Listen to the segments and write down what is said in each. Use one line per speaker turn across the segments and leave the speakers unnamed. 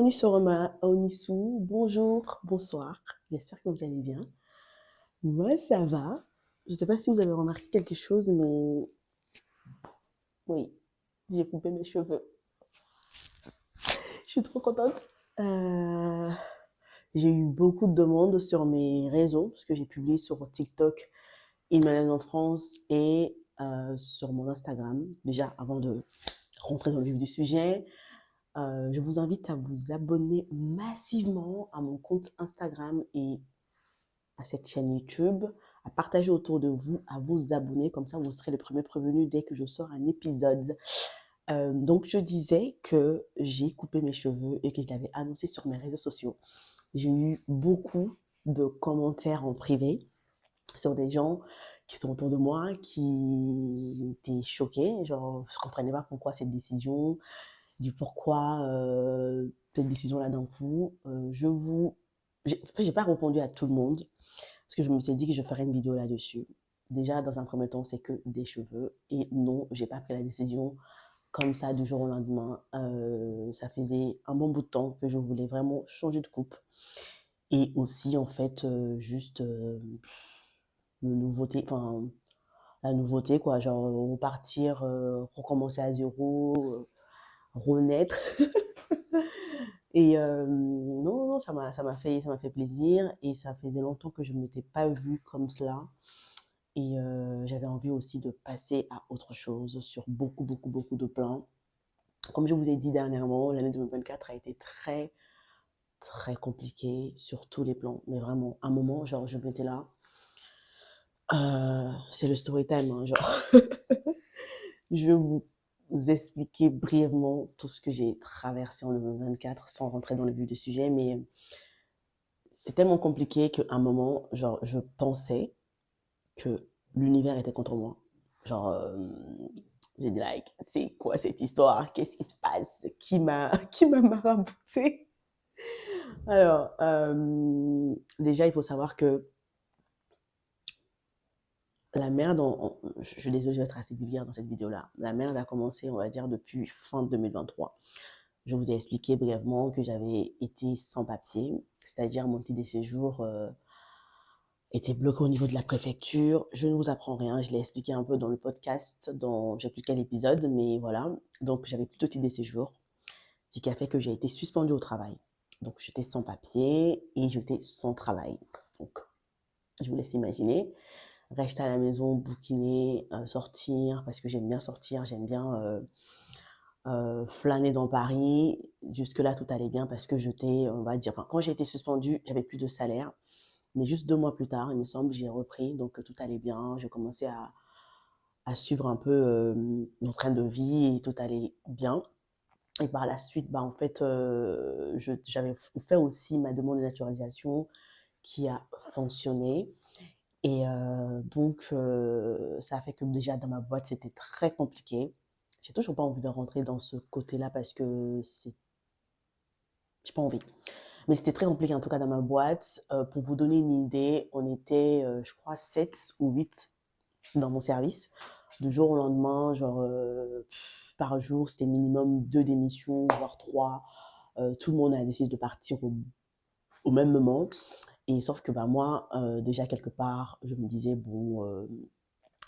Onisoroma, Onisu, bonjour, bonsoir. J'espère que vous allez bien. Moi, ça va. Je ne sais pas si vous avez remarqué quelque chose, mais oui, j'ai coupé mes cheveux. Je suis trop contente. Euh, j'ai eu beaucoup de demandes sur mes réseaux, parce que j'ai publié sur TikTok, Une Malade en France, et sur mon Instagram. Déjà, avant de rentrer dans le vif du sujet, je vous invite à vous abonner massivement à mon compte Instagram et à cette chaîne YouTube, à partager autour de vous, à vous abonner, comme ça vous serez les premiers prévenus dès que je sors un épisode. Donc je disais que j'ai coupé mes cheveux et que je l'avais annoncé sur mes réseaux sociaux. J'ai eu beaucoup de commentaires en privé sur des gens qui sont autour de moi, qui étaient choqués, genre je ne comprenais pas pourquoi cette décision, du pourquoi cette décision-là d'un coup. J'ai pas répondu à tout le monde, parce que je me suis dit que je ferais une vidéo là-dessus. Déjà, dans un premier temps, c'est que des cheveux. Et non, j'ai pas pris la décision comme ça du jour au lendemain. Ça faisait un bon bout de temps que je voulais vraiment changer de coupe. Et aussi, en fait, juste la nouveauté, quoi. Genre, repartir, recommencer à zéro, renaître. Et non, ça m'a fait plaisir. Et ça faisait longtemps que je ne m'étais pas vue comme cela. Et j'avais envie aussi de passer à autre chose sur beaucoup, beaucoup, beaucoup de plans. Comme je vous ai dit dernièrement, l'année 2024 a été très, très compliquée sur tous les plans. Mais vraiment, à un moment, genre, je m'étais là. C'est le story time, hein, genre. Je vais vous expliquer brièvement tout ce que j'ai traversé en 2024 sans rentrer dans le vif du sujet. Mais c'est tellement compliqué qu'à un moment, genre, je pensais que l'univers était contre moi. Genre, j'ai dit, like, c'est quoi cette histoire? Qu'est-ce qui se passe? Qui m'a marabouté? Alors, déjà, il faut savoir que la merde, je suis désolée, je vais être assez vulgaire dans cette vidéo-là. La merde a commencé, on va dire, depuis fin 2023. Je vous ai expliqué brièvement que j'avais été sans papier, c'est-à-dire mon titre de séjour était bloqué au niveau de la préfecture. Je ne vous apprends rien, je l'ai expliqué un peu dans le podcast, dans je ne sais plus quel épisode, mais voilà. Donc j'avais plus de titre de séjour, ce qui a fait que j'ai été suspendue au travail. Donc j'étais sans papier et j'étais sans travail. Donc je vous laisse imaginer. Rester à la maison, bouquiner, sortir, parce que j'aime bien sortir, j'aime bien flâner dans Paris. Jusque-là, tout allait bien parce que j'étais, on va dire, enfin, quand j'ai été suspendue, j'avais plus de salaire. Mais juste 2 mois plus tard, il me semble, j'ai repris, donc tout allait bien. J'ai commencé à suivre un peu mon train de vie et tout allait bien. Et par la suite, bah, en fait, j'avais fait aussi ma demande de naturalisation qui a fonctionné. Et donc, ça a fait que déjà dans ma boîte, c'était très compliqué. J'ai toujours pas envie de rentrer dans ce côté-là parce que j'ai pas envie. Mais c'était très compliqué en tout cas dans ma boîte. Pour vous donner une idée, on était, je crois, 7 ou 8 dans mon service. Du jour au lendemain, genre par jour, c'était minimum 2 démissions, voire 3. Tout le monde a décidé de partir au même moment. Et sauf que bah, moi, déjà quelque part, je me disais, bon,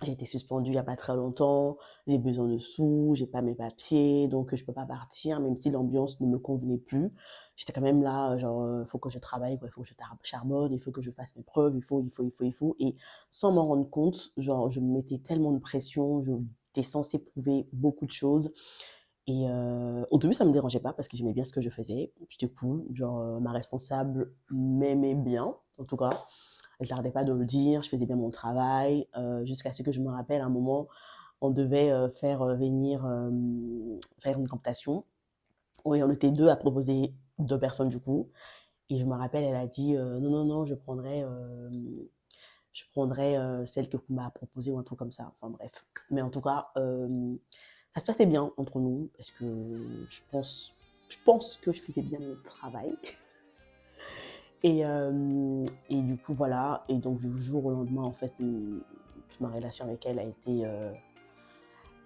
j'ai été suspendue il n'y a pas très longtemps, j'ai besoin de sous, j'ai pas mes papiers, donc je peux pas partir, même si l'ambiance ne me convenait plus. J'étais quand même là, genre, il faut que je travaille, il faut que je charbonne, il faut que je fasse mes preuves, il faut. Et sans m'en rendre compte, genre, je me mettais tellement de pression, j'étais censée prouver beaucoup de choses. Et au début, ça me dérangeait pas parce que j'aimais bien ce que je faisais. C'était cool, genre, ma responsable m'aimait bien, en tout cas. Elle n'arrêtait pas de le dire, je faisais bien mon travail, jusqu'à ce que je me rappelle un moment, on devait faire venir, faire une captation. Oui, on était deux à proposer 2 personnes du coup. Et je me rappelle, elle a dit non, non, non, je prendrai celle que vous m'avez proposée ou un truc comme ça. Enfin bref. Mais en tout cas, ça se passait bien entre nous parce que je pense que je faisais bien mon travail. Et du coup, voilà. Et donc, du jour au lendemain, en fait, ma relation avec elle a été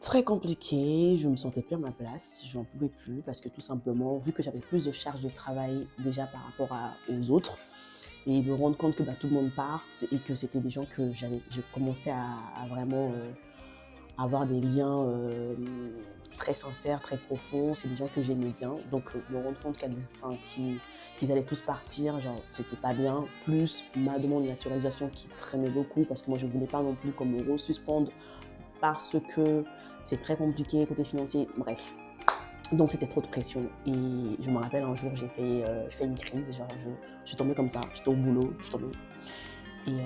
très compliqué, je me sentais plus à ma place, je n'en pouvais plus parce que tout simplement, vu que j'avais plus de charge de travail déjà par rapport aux autres, et me rendre compte que tout le monde parte et que c'était des gens que je commençais à vraiment avoir des liens très sincères, très profonds, c'est des gens que j'aimais bien, donc me rendre compte qu'ils allaient tous partir, genre c'était pas bien, plus ma demande de naturalisation qui traînait beaucoup parce que moi je voulais pas non plus qu'on me resuspende parce que c'est très compliqué côté financier, bref. Donc c'était trop de pression et je me rappelle un jour j'ai fait une crise, genre je suis tombée comme ça, j'étais au boulot, je suis tombée et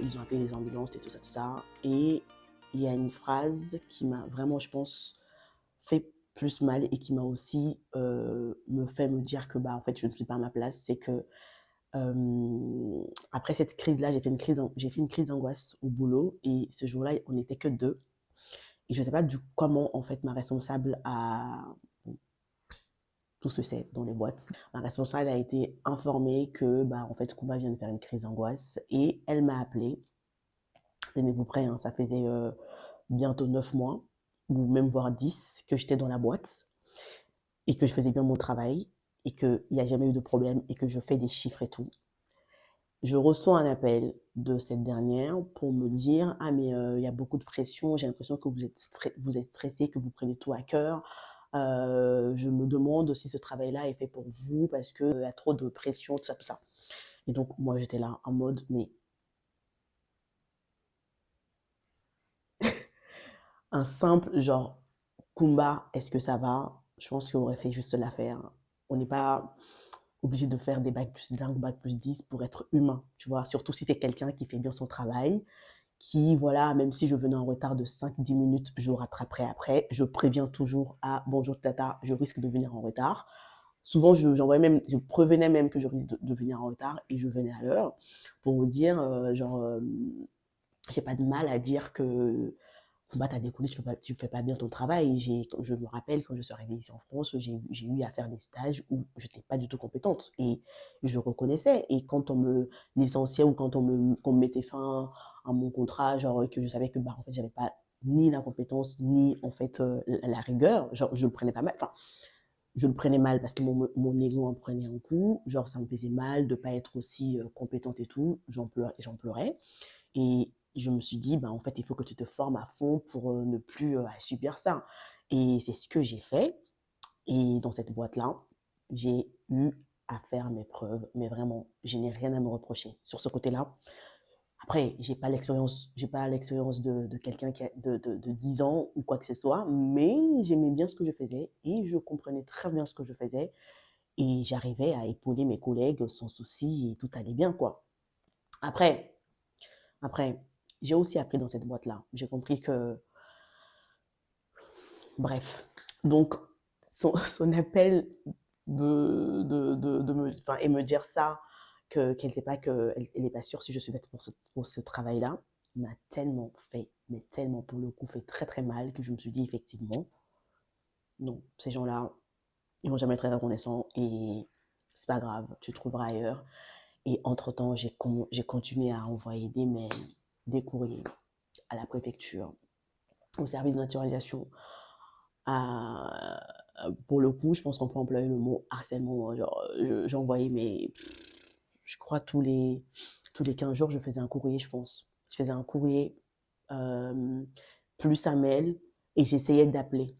ils ont appelé les ambulances et tout ça et il y a une phrase qui m'a vraiment, je pense, fait plus mal et qui m'a aussi me fait me dire que en fait je ne suis pas à ma place, c'est que après cette crise-là, j'ai fait une crise d'angoisse au boulot et ce jour-là, on n'était que deux. Et je ne sais pas comment, en fait, ma responsable a... bon, tout se sait dans les boîtes. Ma responsable a été informée que, en fait, Kumba vient de faire une crise d'angoisse et elle m'a appelée. Tenez-vous prêts, hein, ça faisait bientôt 9 mois, ou même voire 10, que j'étais dans la boîte et que je faisais bien mon travail et qu'il n'y a jamais eu de problème et que je fais des chiffres et tout. Je reçois un appel de cette dernière pour me dire: «Ah mais il y a beaucoup de pression, j'ai l'impression que vous êtes stressé, que vous prenez tout à cœur. Je me demande si ce travail-là est fait pour vous parce qu'il y a trop de pression», tout ça, tout ça. Et donc moi j'étais là en mode: «Mais un simple genre: "Kumba, est-ce que ça va?"», je pense qu'on aurait fait juste l'affaire. On n'est pas obligé de faire des bac+5 ou bac+10 pour être humain, tu vois? Surtout si c'est quelqu'un qui fait bien son travail, qui, voilà, même si je venais en retard de 5-10 minutes, je rattraperai après. Je préviens toujours: «Ah, bonjour tata, je risque de venir en retard». Souvent, je prévenais même que je risque de venir en retard et je venais à l'heure pour vous dire, j'ai pas de mal à dire que t'as déconné, tu fais pas bien ton travail. Je me rappelle quand je suis arrivée ici en France, j'ai eu à faire des stages où je n'étais pas du tout compétente et je reconnaissais. Et quand on me licenciait ou quand qu'on me mettait fin à mon contrat, genre que je savais que en fait j'avais pas ni la compétence ni en fait la rigueur, genre je le prenais pas mal. Enfin, je le prenais mal parce que mon ego en prenait un coup, genre ça me faisait mal de pas être aussi compétente et tout, j'en pleurais. Et je me suis dit: en fait, il faut que tu te formes à fond pour ne plus subir ça». Et c'est ce que j'ai fait. Et dans cette boîte-là, j'ai eu à faire mes preuves, mais vraiment, je n'ai rien à me reprocher sur ce côté-là. Après, j'ai pas l'expérience de quelqu'un qui a de 10 ans ou quoi que ce soit, mais j'aimais bien ce que je faisais et je comprenais très bien ce que je faisais et j'arrivais à épauler mes collègues sans souci et tout allait bien, quoi. Après, après, j'ai aussi appris dans cette boîte-là. J'ai compris que, bref. Donc, son appel et me dire ça, qu'elle sait pas elle n'est pas sûre si je suis faite pour ce travail-là, m'a tellement fait, mais tellement pour le coup, fait très très mal que je me suis dit effectivement, non, ces gens-là, ils vont jamais être reconnaissants et c'est pas grave, tu trouveras ailleurs. Et entre-temps, j'ai continué à envoyer des mails, des courriers à la préfecture, au service de naturalisation. Pour le coup, je pense qu'on peut employer le mot harcèlement. Genre, j'envoyais je crois tous les 15 jours, je faisais un courrier, je pense. Je faisais un courrier, euh, plus un mail, et j'essayais d'appeler.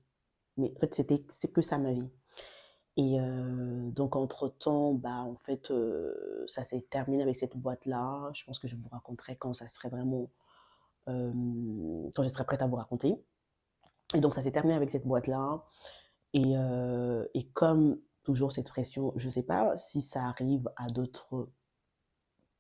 Mais en fait, c'est que ça ma vie. Et donc, entre-temps, en fait, ça s'est terminé avec cette boîte-là. Je pense que je vous raconterai quand ça serait vraiment, quand je serai prête à vous raconter. Et donc, ça s'est terminé avec cette boîte-là. Et comme toujours cette pression, je ne sais pas si ça arrive à d'autres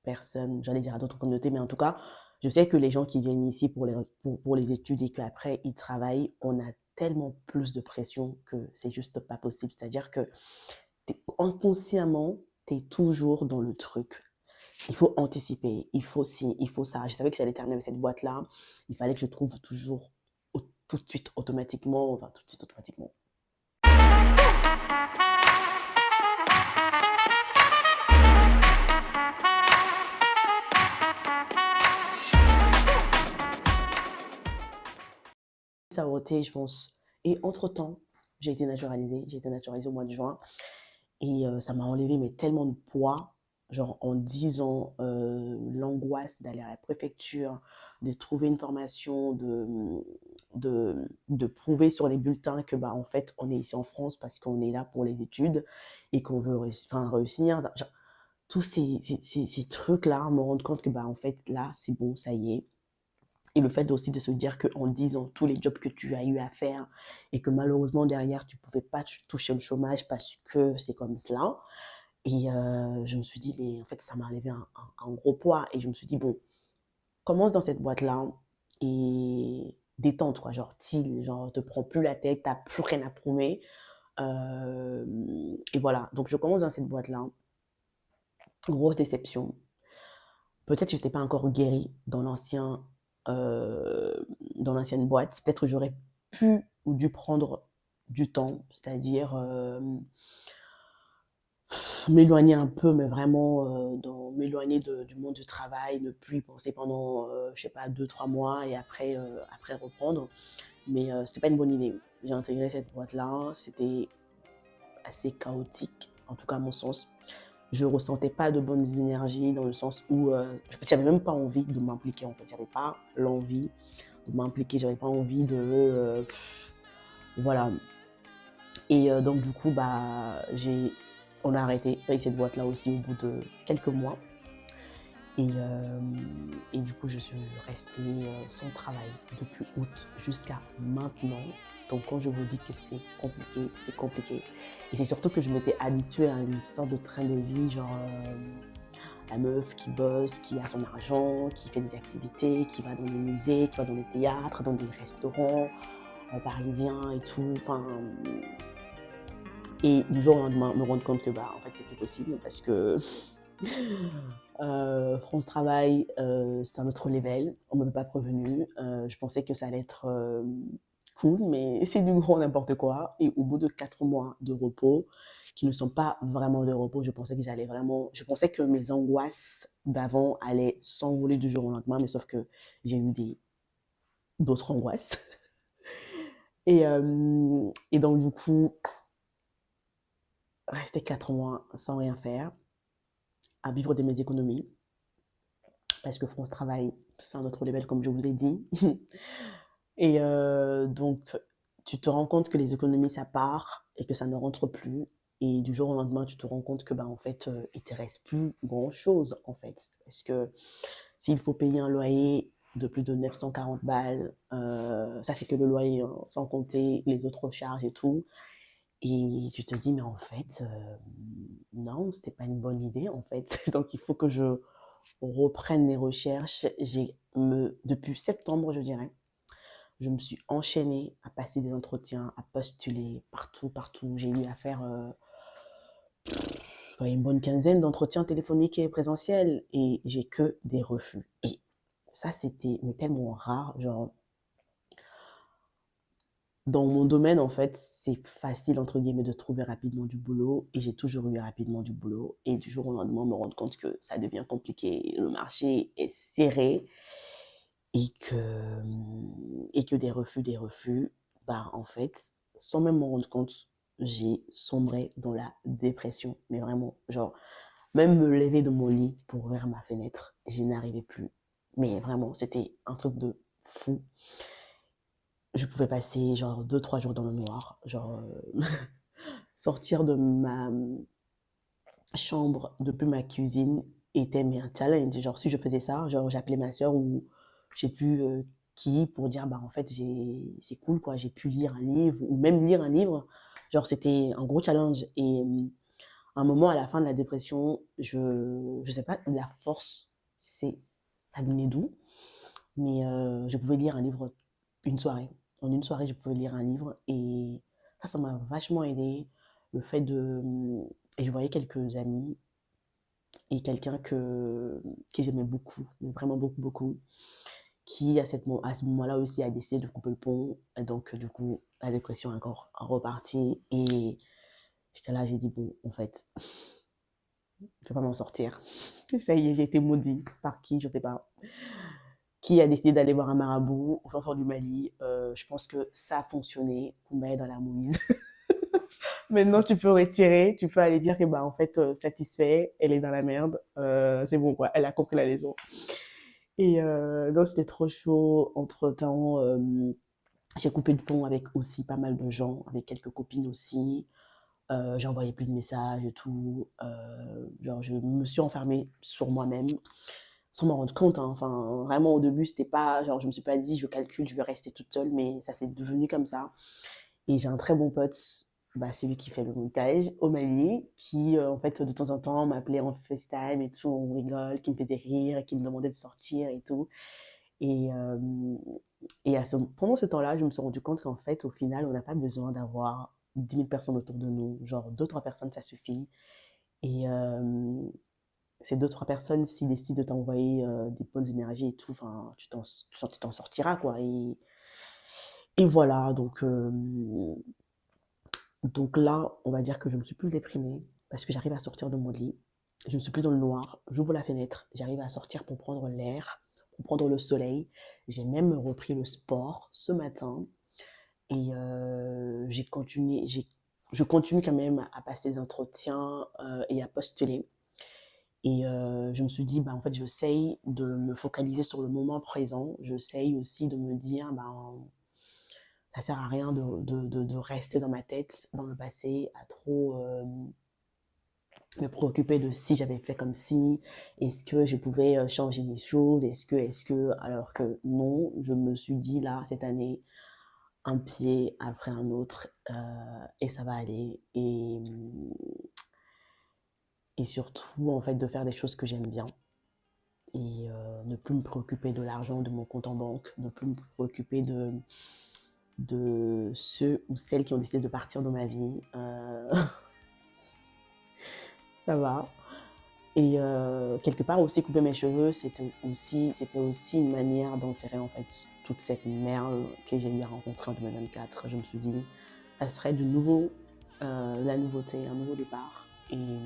personnes, j'allais dire à d'autres communautés, mais en tout cas, je sais que les gens qui viennent ici pour les études et qu'après ils travaillent, on a tellement plus de pression que c'est juste pas possible. C'est-à-dire que inconsciemment, tu es toujours dans le truc. Il faut anticiper, il faut ci, il faut ça. Je savais que j'allais terminer avec cette boîte-là. Il fallait que je trouve toujours tout de suite automatiquement, enfin tout de suite automatiquement. Ça numéroté, je pense. Et entre-temps, j'ai été naturalisée au mois de juin. Et ça m'a enlevé mais tellement de poids, genre en 10 ans, l'angoisse d'aller à la préfecture, de trouver une formation, de prouver sur les bulletins que, bah, en fait, on est ici en France parce qu'on est là pour les études et qu'on veut réussir. Genre, tous ces trucs-là, me rendre compte que, bah, en fait, là, c'est bon, ça y est. Et le fait aussi de se dire qu'en 10 ans, tous les jobs que tu as eu à faire et que malheureusement derrière, tu ne pouvais pas toucher le chômage parce que c'est comme cela. Et je me suis dit, mais en fait, ça m'a enlevé un gros poids. Et je me suis dit, bon, commence dans cette boîte-là et détente, quoi. Genre, chill, genre, te prends plus la tête, t'as plus rien à prouver. Et voilà. Donc, je commence dans cette boîte-là. Grosse déception. Peut-être que je n'étais pas encore guérie euh, dans l'ancienne boîte. Peut-être que j'aurais pu ou dû prendre du temps, c'est-à-dire m'éloigner un peu, mais vraiment m'éloigner du monde du travail, ne plus y penser pendant, je sais pas, 2, 3 mois et après reprendre. Mais c'était pas une bonne idée. J'ai intégré cette boîte-là, c'était assez chaotique, en tout cas à mon sens. Je ressentais pas de bonnes énergies dans le sens où j'avais même pas envie de m'impliquer en fait. J'avais pas l'envie de m'impliquer, j'avais pas envie de voilà. Et donc du coup bah on a arrêté avec cette boîte là aussi au bout de quelques mois. Et du coup je suis restée sans travail depuis août jusqu'à maintenant. Donc quand je vous dis que c'est compliqué, c'est compliqué. Et c'est surtout que je m'étais habituée à une sorte de train de vie, genre la meuf qui bosse, qui a son argent, qui fait des activités, qui va dans des musées, qui va dans des théâtres, dans des restaurants parisiens et tout. Enfin, et du jour au lendemain, me rendre compte que bah en fait c'est plus possible parce que France Travail, c'est un autre level. On ne m'avait pas prévenu. Je pensais que ça allait être cool, mais c'est du gros n'importe quoi. Et au bout de 4 mois de repos, qui ne sont pas vraiment de repos, je pensais je pensais que mes angoisses d'avant allaient s'envoler du jour au lendemain, mais sauf que j'ai eu d'autres angoisses. Et donc, du coup, rester 4 mois sans rien faire, à vivre de mes économies, parce que France Travail, c'est un autre level, comme je vous ai dit. Et donc, tu te rends compte que les économies, ça part et que ça ne rentre plus. Et du jour au lendemain, tu te rends compte que, bah, en fait, il ne te reste plus grand-chose, en fait. Parce que s'il faut payer un loyer de plus de 940 balles, ça, c'est que le loyer, hein, sans compter les autres charges et tout. Et tu te dis, mais en fait, non, c'était pas une bonne idée, en fait. Donc, il faut que je reprenne les recherches. Depuis septembre, je dirais, je me suis enchaînée à passer des entretiens, à postuler partout, partout. J'ai eu à faire une bonne quinzaine d'entretiens téléphoniques et présentiels et j'ai que des refus. Et ça, c'était mais tellement rare. Genre, dans mon domaine, en fait, c'est facile, entre guillemets, de trouver rapidement du boulot et j'ai toujours eu rapidement du boulot. Et du jour au lendemain, me rendre compte que ça devient compliqué, le marché est serré et que des refus, bah, en fait, sans même m'en rendre compte, j'ai sombré dans la dépression. Mais vraiment, genre, même me lever de mon lit pour ouvrir ma fenêtre, je n'arrivais plus. Mais vraiment, c'était un truc de fou. Je pouvais passer genre 2, 3 jours dans le noir, genre sortir de ma chambre depuis ma cuisine était mais un challenge. Genre si je faisais ça, genre j'appelais ma soeur ou je sais plus qui pour dire bah en fait c'est cool quoi, j'ai pu lire un livre ou même lire un livre. Genre c'était un gros challenge et à un moment à la fin de la dépression, je sais pas la force ça venait d'où, mais je pouvais lire un livre une soirée. En une soirée, je pouvais lire un livre et ça m'a vachement aidé. Le fait de et je voyais quelques amis et quelqu'un que j'aimais beaucoup, mais vraiment beaucoup, beaucoup, qui à ce moment-là aussi a décidé de couper le pont. Et donc, du coup, la dépression est encore repartie. Et j'étais là, j'ai dit, bon, en fait, je ne vais pas m'en sortir. Ça y est, j'ai été maudit par qui, je ne sais pas. Qui a décidé d'aller voir un marabout au fin fond du Mali. je pense que ça a fonctionné. Kumba est dans la mouise. Maintenant, tu peux retirer, tu peux aller dire que, bah, en fait, satisfait, elle est dans la merde, c'est bon, quoi, elle a compris la leçon. Et non, c'était trop chaud. Entre-temps, j'ai coupé le pont avec aussi pas mal de gens, avec quelques copines aussi. J'envoyais plus de messages et tout. Genre, je me suis enfermée sur moi-même sans m'en rendre compte, hein. Enfin, vraiment, au début, c'était pas, genre, je me suis pas dit, je calcule, je vais rester toute seule, mais ça s'est devenu comme ça. Et j'ai un très bon pote, bah, c'est lui qui fait le montage au Mali, qui, en fait, de temps en temps, m'appelait en FaceTime et tout, on rigole, qui me faisait rire, qui me demandait de sortir et tout. Et, pendant ce temps-là, je me suis rendu compte qu'en fait, au final, on n'a pas besoin d'avoir 10 000 personnes autour de nous. Genre, deux, trois personnes, ça suffit. Et ces deux, trois personnes, s'ils décident de t'envoyer des bonnes énergies et tout, enfin, tu t'en sortiras, quoi. Et voilà, donc là, on va dire que je ne suis plus déprimée parce que j'arrive à sortir de mon lit. Je ne suis plus dans le noir. J'ouvre la fenêtre. J'arrive à sortir pour prendre l'air, pour prendre le soleil. J'ai même repris le sport ce matin et je continue quand même à passer des entretiens et à postuler. Et je me suis dit, bah, en fait, j'essaye de me focaliser sur le moment présent. J'essaye aussi de me dire, bah, ça sert à rien de rester dans ma tête, dans le passé, à trop me préoccuper de si j'avais fait comme si, est-ce que je pouvais changer des choses, alors que non, je me suis dit là, cette année, un pied après un autre, et ça va aller. Et surtout, en fait, de faire des choses que j'aime bien. Et ne plus me préoccuper de l'argent de mon compte en banque, ne plus me préoccuper de ceux ou celles qui ont décidé de partir de ma vie. Ça va. Et quelque part aussi couper mes cheveux, c'était aussi une manière d'enterrer en fait toute cette merde que j'ai eu à rencontrer en 2024. Je me suis dit, ça serait de nouveau la nouveauté, un nouveau départ. Et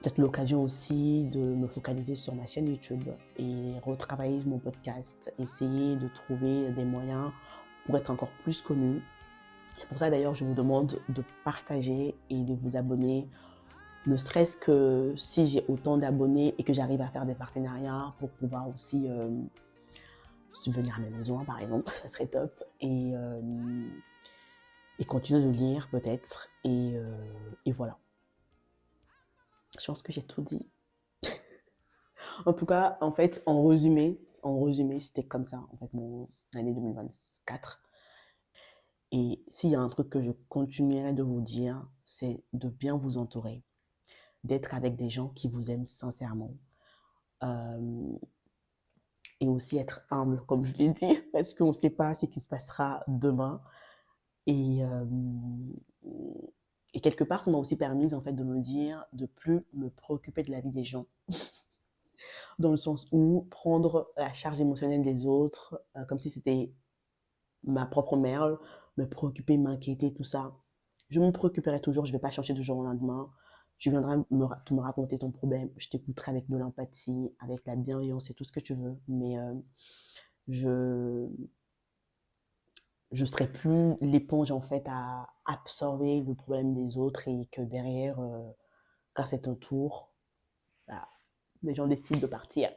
peut-être l'occasion aussi de me focaliser sur ma chaîne YouTube et retravailler mon podcast, essayer de trouver des moyens pour être encore plus connue. C'est pour ça d'ailleurs je vous demande de partager et de vous abonner, ne serait-ce que si j'ai autant d'abonnés et que j'arrive à faire des partenariats pour pouvoir aussi subvenir à mes besoins par exemple, ça serait top. Et continuer de lire peut-être. Et voilà. Je pense que j'ai tout dit. En tout cas, en fait, en résumé, c'était comme ça, en fait, mon année 2024. Et s'il y a un truc que je continuerai de vous dire, c'est de bien vous entourer, d'être avec des gens qui vous aiment sincèrement. Euh, et aussi être humble, comme je l'ai dit, parce qu'on ne sait pas ce qui se passera demain. Et, euh, et quelque part, ça m'a aussi permis, en fait, de me dire, de plus me préoccuper de la vie des gens, dans le sens où prendre la charge émotionnelle des autres, comme si c'était ma propre merde, me préoccuper, m'inquiéter, tout ça. Je me préoccuperai toujours, je ne vais pas changer du jour au lendemain. Tu viendras me raconter ton problème, je t'écouterai avec de l'empathie, avec la bienveillance et tout ce que tu veux, mais je je serai plus l'éponge en fait à absorber le problème des autres et que derrière, quand c'est ton tour, bah, les gens décident de partir.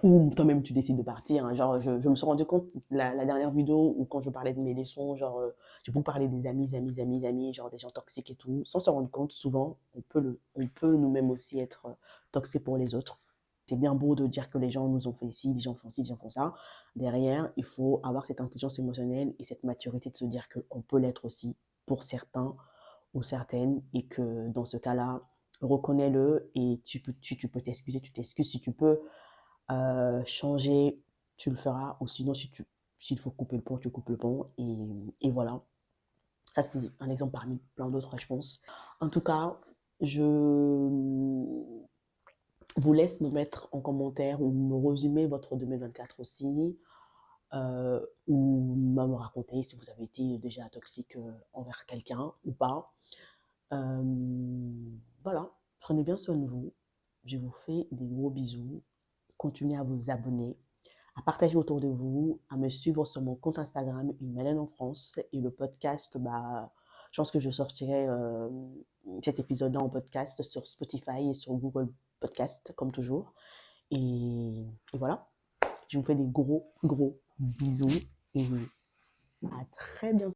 Ou toi-même tu décides de partir, hein. Genre, je me suis rendu compte, la dernière vidéo où quand je parlais de mes leçons, genre, j'ai beaucoup parlé des amis, amis, amis, amis, genre des gens toxiques et tout, sans se rendre compte, souvent, on peut nous-mêmes aussi être toxiques pour les autres. C'est bien beau de dire que les gens nous ont fait ci, les gens font ci, les gens font ça. Derrière, il faut avoir cette intelligence émotionnelle et cette maturité de se dire qu'on peut l'être aussi pour certains ou certaines et que dans ce cas-là, reconnais-le et tu peux t'excuser, tu t'excuses. Si tu peux changer, tu le feras. Ou sinon, s'il faut couper le pont, tu coupes le pont. Et voilà. Ça, c'est un exemple parmi plein d'autres, je pense. En tout cas, je vous laisse me mettre en commentaire ou me résumer votre 2024 aussi. Ou me raconter si vous avez été déjà toxique envers quelqu'un ou pas. Voilà, prenez bien soin de vous. Je vous fais des gros bisous. Continuez à vous abonner, à partager autour de vous, à me suivre sur mon compte Instagram, Une Malène en France. Et le podcast, je pense que je sortirai cet épisode-là en podcast sur Spotify et sur Google Podcast, comme toujours. Et voilà, je vous fais des gros, gros bisous et à très bientôt.